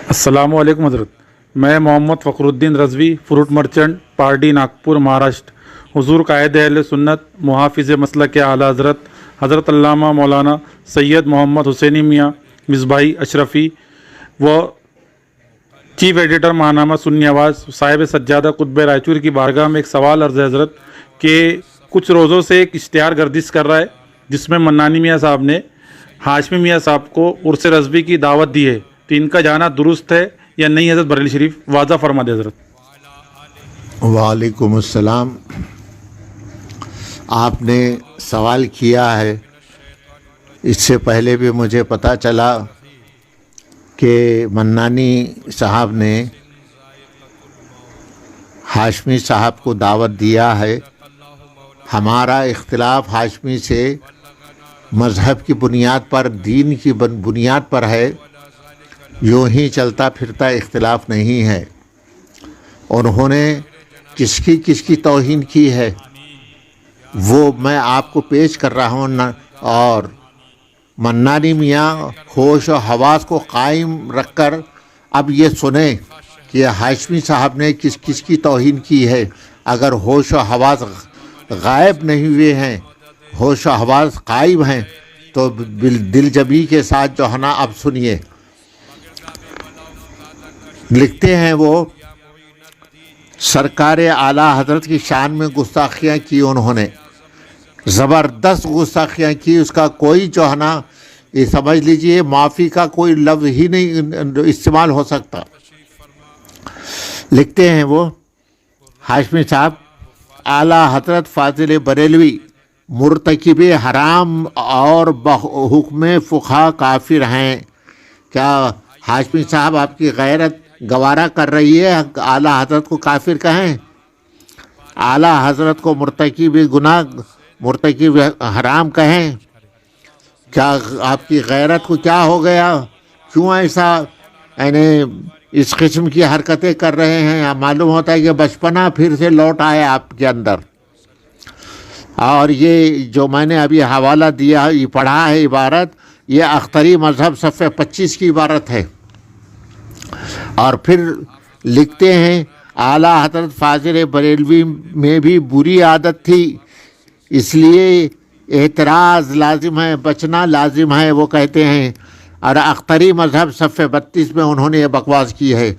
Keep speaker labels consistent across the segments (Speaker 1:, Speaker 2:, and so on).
Speaker 1: السلام علیکم حضرت. میں محمد فخر الدین رضوی، فروٹ مرچنٹ، پارڈی، ناگپور، مہاراشٹر. حضور قائد اہل سنت، محافظ مسلک اعلیٰ حضرت حضرت علامہ مولانا سید محمد حسینی میاں مصباحی اشرفی و چیف ایڈیٹر ماہنامہ سنی آواز صاحب سجادہ قطب رائچور کی بارگاہ میں ایک سوال عرض ہے حضرت کہ کچھ روزوں سے ایک اشتہار گردش کر رہا ہے جس میں منانی میاں صاحب نے ہاشمی میاں صاحب کو عرس رضوی کی دعوت دی ہے، تو ان کا جانا درست ہے یا نہیں حضرت؟ بریلی شریف واضح فرما دے حضرت.
Speaker 2: وعلیکم السلام. آپ نے سوال کیا ہے، اس سے پہلے بھی مجھے پتہ چلا کہ منانی صاحب نے ہاشمی صاحب کو دعوت دیا ہے. ہمارا اختلاف ہاشمی سے مذہب کی بنیاد پر، دین کی بنیاد پر ہے، یوں ہی چلتا پھرتا اختلاف نہیں ہے. انہوں نے کس کی توہین کی ہے وہ میں آپ کو پیش کر رہا ہوں، اور منانی میاں ہوش و حواس کو قائم رکھ کر اب یہ سنیں کہ ہاشمی صاحب نے کس کی توہین کی ہے. اگر ہوش و حواس غائب نہیں ہوئے ہیں، ہوش و حواس قائم ہیں، تو دل جبی کے ساتھ جو ہے نا اب سنیے. لکھتے ہیں وہ سرکار اعلیٰ حضرت کی شان میں گستاخیاں کی، انہوں نے زبردست گستاخیاں کی. اس کا کوئی جو ہے نا یہ سمجھ لیجئے معافی کا کوئی لفظ ہی نہیں استعمال ہو سکتا. لکھتے ہیں وہ ہاشمی صاحب، اعلیٰ حضرت فاضل بریلوی مرتکب حرام اور حکم فقہا کافر ہیں. کیا ہاشمی صاحب آپ کی غیرت گوارا کر رہی ہے اعلیٰ حضرت کو کافر کہیں؟ اعلیٰ حضرت کو مرتکب گناہ، مرتکب حرام کہیں؟ کیا آپ کی غیرت کو کیا ہو گیا؟ کیوں ایسا یعنی اس قسم کی حرکتیں کر رہے ہیں؟ معلوم ہوتا ہے کہ بچپنا پھر سے لوٹ آئے آپ کے اندر. اور یہ جو میں نے ابھی حوالہ دیا، یہ پڑھا ہے عبارت، یہ اختری مذہب صفحہ 25 کی عبارت ہے. اور پھر لکھتے ہیں اعلیٰ حضرت فاضل بریلوی میں بھی بری عادت تھی، اس لیے اعتراض لازم ہے، بچنا لازم ہے، وہ کہتے ہیں. اور اختری مذہب صفحہ 32 میں انہوں نے یہ بکواس کی ہے.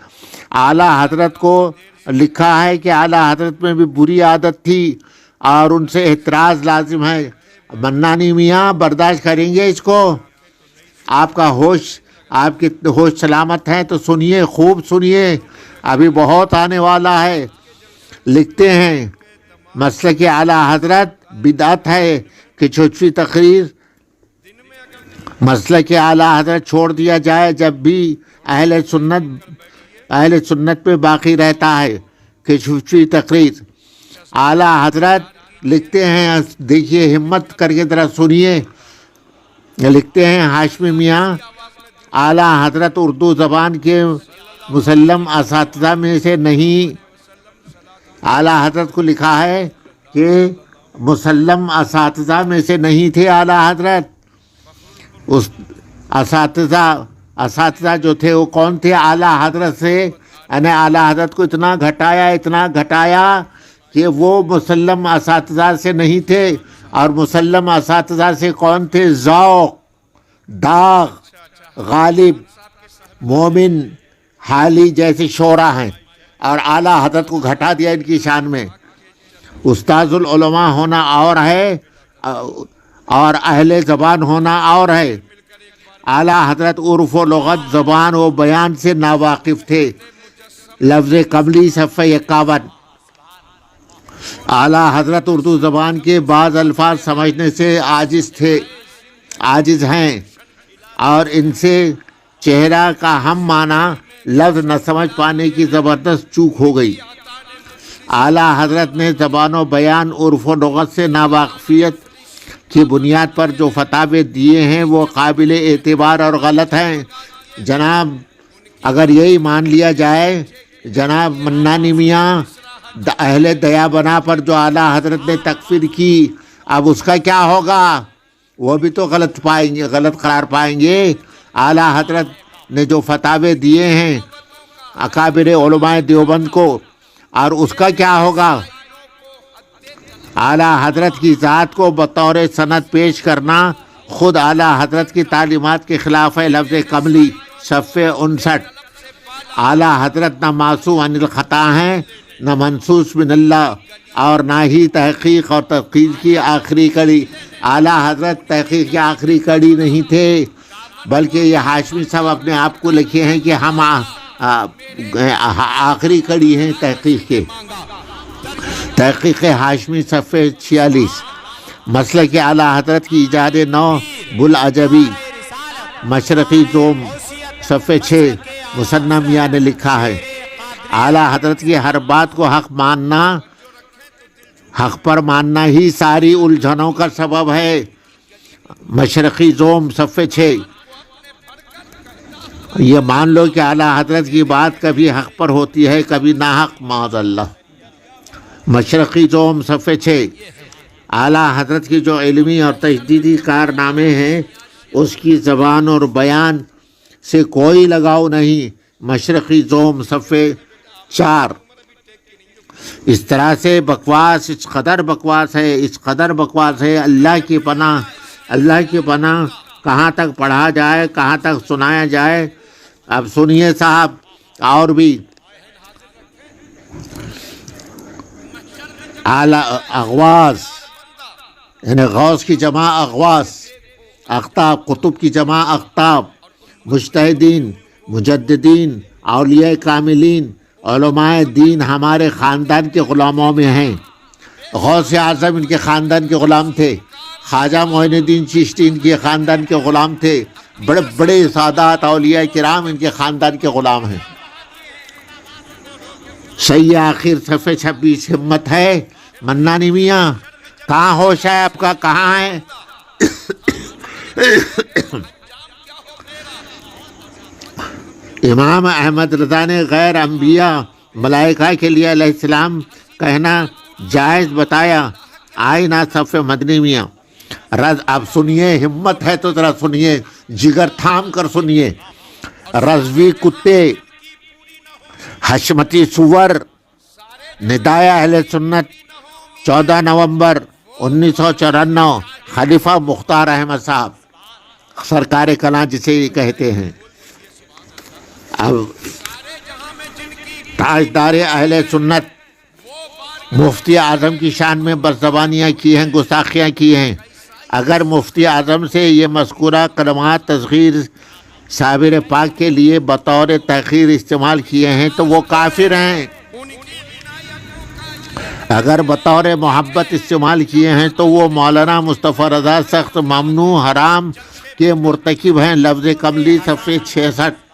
Speaker 2: اعلیٰ حضرت کو لکھا ہے کہ اعلیٰ حضرت میں بھی بری عادت تھی اور ان سے اعتراض لازم ہے. منانی میاں برداشت کریں گے اس کو؟ آپ کا ہوش، آپ کی ہوش سلامت ہے تو سنیے، خوب سنیے، ابھی بہت آنے والا ہے. لکھتے ہیں مسلک اعلیٰ حضرت بدعت ہے کہ چھوٹی تقریر مسلک اعلیٰ حضرت چھوڑ دیا جائے جب بھی اہل سنت پہ باقی رہتا ہے کہ چھوٹی تقریر. اعلیٰ حضرت لکھتے ہیں، دیکھیے ہمت کر کے ذرا سنیے. لکھتے ہیں ہاشمی میاں، اعلیٰ حضرت اردو زبان کے مسلم اساتذہ میں سے نہیں. اعلیٰ حضرت کو لکھا ہے کہ مسلم اساتذہ میں سے نہیں تھے اعلیٰ حضرت. اس اساتذہ جو تھے وہ کون تھے؟ اعلیٰ حضرت سے، یعنی اعلیٰ حضرت کو اتنا گھٹایا کہ وہ مسلم اساتذہ سے نہیں تھے. اور مسلم اساتذہ سے کون تھے؟ ذوق، داغ، غالب، مومن، حالی جیسے شعراء ہیں. اور اعلیٰ حضرت کو گھٹا دیا ان کی شان میں. استاذ العلماء ہونا اور ہے اور اہل زبان ہونا اور ہے. اعلیٰ حضرت عرف و لغت، زبان و بیان سے ناواقف تھے. لفظ قبلی صفحہ 51. اعلیٰ حضرت اردو زبان کے بعض الفاظ سمجھنے سے عاجز ہیں اور ان سے چہرہ کا ہم معنی لفظ نہ سمجھ پانے کی زبردست چوک ہو گئی. اعلیٰ حضرت نے زبان و بیان، عرف و لغت سے ناواقفیت کی بنیاد پر جو فتاوے دیے ہیں وہ قابل اعتبار اور غلط ہیں. جناب اگر یہی مان لیا جائے، جناب منانی میاں اہل دیا بنا پر جو اعلیٰ حضرت نے تکفیر کی، اب اس کا کیا ہوگا؟ وہ بھی تو غلط قرار پائیں گے. اعلیٰ حضرت نے جو فتاوے دیے ہیں اکابر علماء دیوبند کو، اور اس کا کیا ہوگا؟ اعلیٰ حضرت کی ذات کو بطور سند پیش کرنا خود اعلیٰ حضرت کی تعلیمات کے خلاف ہے۔ لفظ کملی صفحہ 59۔ اعلیٰ حضرت نہ معصوم عن الخطا ہیں، نہ منصوص من اللہ، اور نہ ہی تحقیق اور تحقیق کی آخری کڑی۔ اعلیٰ حضرت تحقیق کی آخری کڑی نہیں تھے، بلکہ یہ ہاشمی صاحب اپنے آپ کو لکھے ہیں کہ ہم آخری کڑی ہیں تحقیق کے۔ تحقیق ہاشمی صفحہ 46۔ مسلک اعلیٰ حضرت کی ایجاد نو بلعجبی مشرقی زوم صفحہ 6 مصنع میاں نے لکھا ہے، اعلیٰ حضرت کی ہر بات کو حق ماننا، حق پر ماننا ہی ساری الجھنوں کا سبب ہے۔ مشرقی زوم صفحہ 6۔ یہ مان لو کہ اعلیٰ حضرت کی بات کبھی حق پر ہوتی ہے، کبھی ناحق، معاذ اللہ۔ مشرقی زوم صفحہ 6۔ اعلیٰ حضرت کی جو علمی اور تجدیدی کارنامے ہیں اس کی زبان اور بیان سے کوئی لگاؤ نہیں۔ مشرقی زوم صفحہ 4۔ اس طرح سے بکواس، اس قدر بکواس ہے، اس قدر بکواس ہے، اللہ کی پناہ، اللہ کی پناہ، کہاں تک پڑھا جائے، کہاں تک سنایا جائے۔ اب سنیے صاحب، اور بھی اعلیٰ اغواس، یعنی غوث کی جمع اغواس، اقطاب، قطب کی جمع اقطاب، مجتہدین، مجددین، اولیاء کاملین، علماء دین ہمارے خاندان کے غلاموں میں ہیں۔ غوث اعظم ان کے خاندان کے غلام تھے، خواجہ معین الدین چشتی ان کے خاندان کے غلام تھے، بڑے بڑے سادات اولیاء کرام ان کے خاندان کے غلام ہیں۔ صحیح آخر صفحہ 26۔ ہمت ہے منانی میاں، کہاں ہوش ہے آپ کا، کہاں ہے؟ امام احمد رضا نے غیر انبیاء ملائکہ کے لیے علیہ السلام کہنا جائز بتایا۔ آئینہ صفحہ مدنی میاں۔ اب سنیے، ہمت ہے تو ذرا سنیے، جگر تھام کر سنیے۔ رضوی کتے، حشمتی سور، ندائے اہل سنت، 14 نومبر 1994، خلیفہ مختار احمد صاحب، سرکار کلاں جسے کہتے ہیں۔ اب تاجدار اہل سنت مفتی اعظم کی شان میں بدزبانیاں کی ہیں، گستاخیاں کی ہیں۔ اگر مفتی اعظم سے یہ مذکورہ کلمات تصغیر صابر پاک کے لیے بطور تحقیر استعمال کیے ہیں تو وہ کافر ہیں، اگر بطور محبت استعمال کیے ہیں تو وہ مولانا مصطفیٰ رضا سخت ممنوع حرام کے مرتکب ہیں۔ لفظ کملی صفحہ 66۔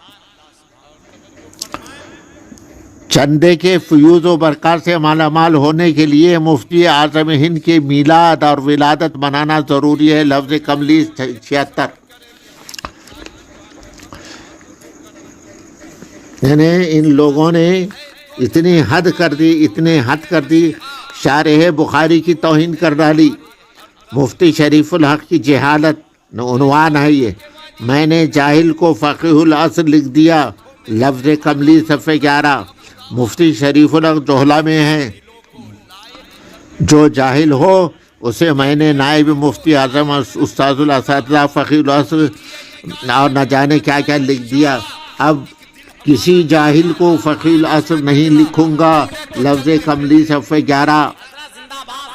Speaker 2: چندے کے فیوز و برکات سے مالا مال ہونے کے لیے مفتی اعظم ہند کے میلاد اور ولادت منانا ضروری ہے۔ لفظ کملی 76۔ یعنی ان لوگوں نے اتنی حد کر دی، اتنے حد کر دی، شارح بخاری کی توہین کر ڈالی۔ مفتی شریف الحق کی جہالت عنوان ہے یہ۔ میں نے جاہل کو فقیہ العصر لکھ دیا۔ لفظ کملی صفحہ 11۔ مفتی شریف الحق جوہلا میں ہیں، جو جاہل ہو اسے میں نے نائب مفتی اعظم استاذ الاساتذہ فقیہ العصر اور نہ جانے کیا کیا لکھ دیا۔ اب کسی جاہل کو فقیہ العصر نہیں لکھوں گا۔ لفظ کملی صفحہ 11۔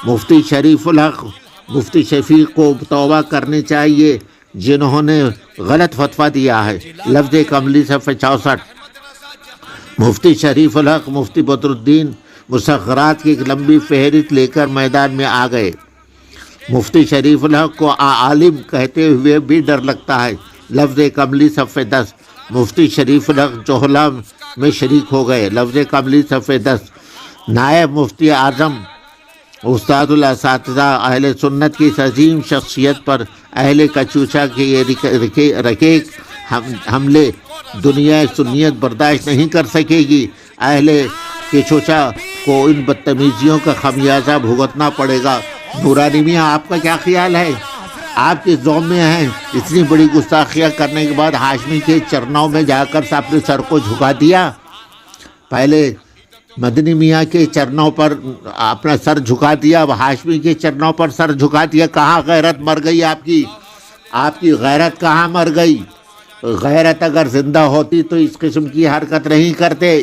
Speaker 2: مفتی شریف الحق، مفتی شفیق کو توبہ کرنی چاہیے جنہوں نے غلط فتویٰ دیا ہے۔ لفظ کملی صفحہ 64۔ مفتی شریف الحق مفتی بدر الدین مسخرات کی ایک لمبی فہرست لے کر میدان میں آ گئے۔ مفتی شریف الحق کو عالم کہتے ہوئے بھی ڈر لگتا ہے۔ لفظ کملی صفحہ 10۔ مفتی شریف الحق جوہلا میں شریک ہو گئے۔ لفظ کملی صفحہ 10۔ نائب مفتی اعظم استاد الاساتذہ اہل سنت کی اس عظیم شخصیت پر اہل کچوچا کے یہ رقیق حملے دنیا سنیت برداشت نہیں کر سکے گی۔ اہل کچوچا کو ان بدتمیزیوں کا خمیازہ بھگتنا پڑے گا۔ نورانی میاں، آپ کا کیا خیال ہے؟ آپ کے ذوق میں ہیں اتنی بڑی گستاخیاں کرنے کے بعد ہاشمی کے چرنوں میں جا کر اپنے سر کو جھکا دیا. پہلے مدنی میاں کے چرنوں پر اپنا سر جھکا دیا، اب ہاشمی کے چرنوں پر سر جھکا دیا. کہاں غیرت مر گئی آپ کی؟ آپ کی غیرت کہاں مر گئی؟ غیرت اگر زندہ ہوتی تو اس قسم کی حرکت نہیں کرتے.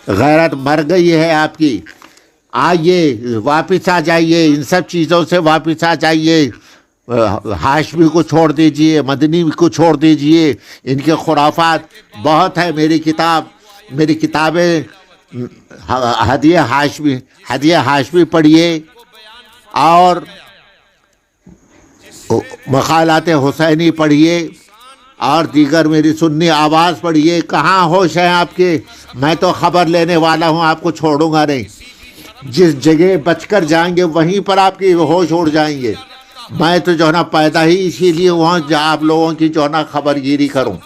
Speaker 2: غیرت مر گئی ہے آپ کی. آئیے واپس آ جائیے، ان سب چیزوں سے واپس آ جائیے. ہاشمی کو چھوڑ دیجئے، مدنی کو چھوڑ دیجئے. ان کے خرافات بہت ہیں. میری کتابیں ہدیہ ہاشمی پڑھیے اور مقالات حسینی پڑھیے اور دیگر میری سنی آواز پڑھیے. کہاں ہوش ہیں آپ کے؟ میں تو خبر لینے والا ہوں، آپ کو چھوڑوں گا نہیں. جس جگہ بچ کر جائیں گے وہیں پر آپ کی ہوش اڑ جائیں گے. میں تو جو ہے نا پیدا ہی اسی لیے وہاں آپ لوگوں کی جو ہے نا خبر گیری کروں،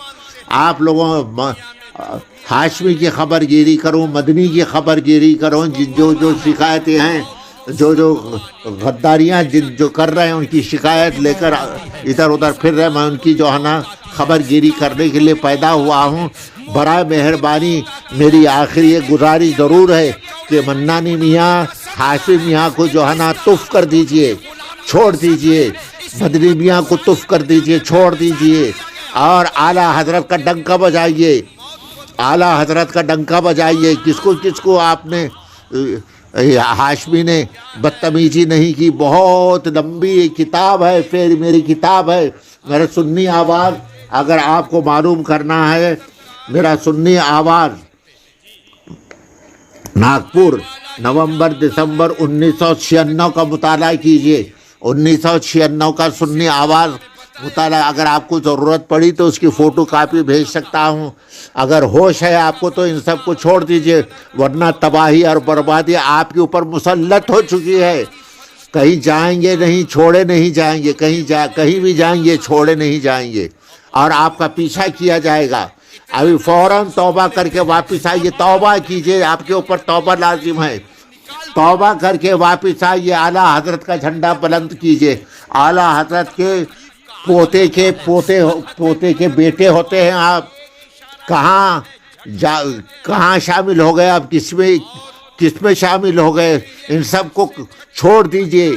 Speaker 2: آپ لوگوں ہاشمی کی خبر گیری کروں، مدنی کی خبر گیری کروں. جو شکایتیں ہیں، جو غداریاں جو کر رہے ہیں ان کی شکایت لے کر ادھر ادھر پھر رہے، میں ان کی جو ہے نا خبر گیری کرنے کے لیے پیدا ہوا ہوں. برائے مہربانی میری آخری یہ گزارش ضرور ہے کہ منانی میاں ہاشمی میاں کو جو ہے نا تف کر دیجئے، چھوڑ دیجئے. مدنی میاں کو تف کر دیجئے، چھوڑ دیجئے اور اعلیٰ حضرت کا ڈنکا بجائیے. اعلیٰ حضرت کا ڈنکا بجائیے. کس کو آپ نے ہاشمی نے بدتمیزی نہیں کی. بہت لمبی کتاب ہے، پھر میری کتاب ہے میرا سنی آواز. اگر آپ کو معلوم کرنا ہے میرا سنی آواز، ناگپور نومبر دسمبر 1996 کا مطالعہ کیجئے. 1996 کا سنی آواز مطالعہ. اگر آپ کو ضرورت پڑی تو اس کی فوٹو کاپی بھیج سکتا ہوں. اگر ہوش ہے آپ کو تو ان سب کو چھوڑ دیجئے، ورنہ تباہی اور بربادی آپ کے اوپر مسلط ہو چکی ہے. کہیں جائیں گے نہیں، چھوڑے نہیں جائیں گے. کہیں بھی جائیں گے چھوڑے نہیں جائیں گے اور آپ کا پیچھا کیا جائے گا. ابھی فوراً توبہ کر کے واپس آئیے. توبہ کیجئے، آپ کے اوپر توبہ لازم ہے. توبہ کر کے واپس آئیے. اعلیٰ حضرت کا جھنڈا بلند کیجئے. اعلیٰ حضرت کے پوتے کے بیٹے ہوتے ہیں آپ. کہاں شامل ہو گئے آپ؟ کس میں شامل ہو گئے؟ ان سب کو چھوڑ دیجئے،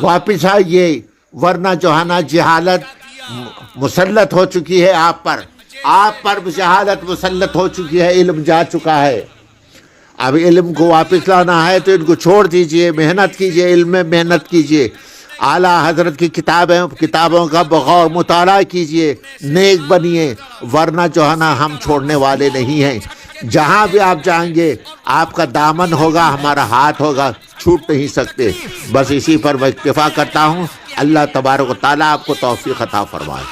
Speaker 2: واپس آئیے، ورنہ جو ہے نا جہالت مسلط ہو چکی ہے آپ پر جہالت مسلط ہو چکی ہے. علم جا چکا ہے. اب علم کو واپس لانا ہے تو ان کو چھوڑ دیجئے. محنت کیجئے، علم میں محنت کیجئے. اعلیٰ حضرت کی کتابوں کا بغور مطالعہ کیجئے، نیک بنیے، ورنہ جو ہے نا ہم چھوڑنے والے نہیں ہیں. جہاں بھی آپ جائیں گے آپ کا دامن ہوگا، ہمارا ہاتھ ہوگا، چھوٹ نہیں سکتے. بس اسی پر میں اکتفا کرتا ہوں. اللہ تبارک و تعالیٰ آپ کو توفیق عطا فرمائے.